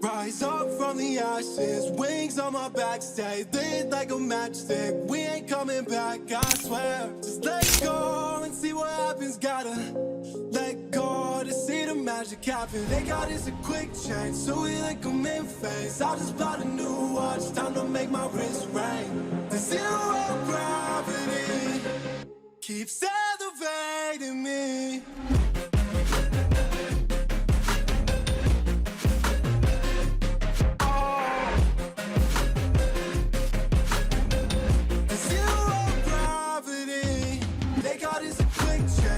Rise up from the ashes, wings on my back, stay lit like a matchstick. We ain't coming back, I swear. Just let go and see what happens. Gotta let go to see the magic happen. They got us a quick change, so we like them in phase. I just bought a new watch, time to make my wrist ring. The zero gravity keeps elevating me.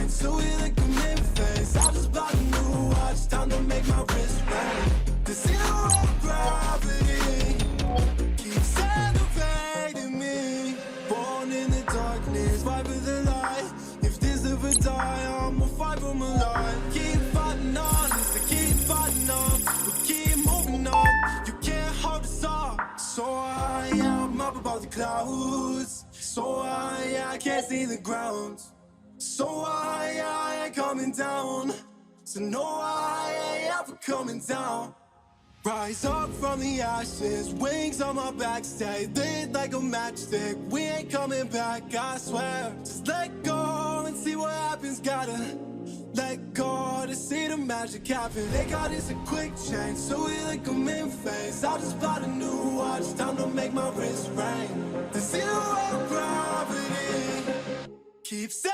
So we like them in phase. I just bought a new watch, time to make my wrist ring. The zero gravity keeps elevating me. Born in the darkness, fight for the light. If this ever die, I'ma fight for my life. Keep fighting on, so keep fighting on. We keep moving on, you can't hold us up. So I am up above the clouds. So I can't see the ground. So I ain't coming down. So no, I ain't ever coming down. Rise up from the ashes, wings on my back, stay lit like a matchstick. We ain't coming back, I swear. Just let go and see what happens. Gotta let go to see the magic happen. They got us a quick change, so we like them in phase. I just bought a new watch, time to make my wrist ring. The zero gravity keeps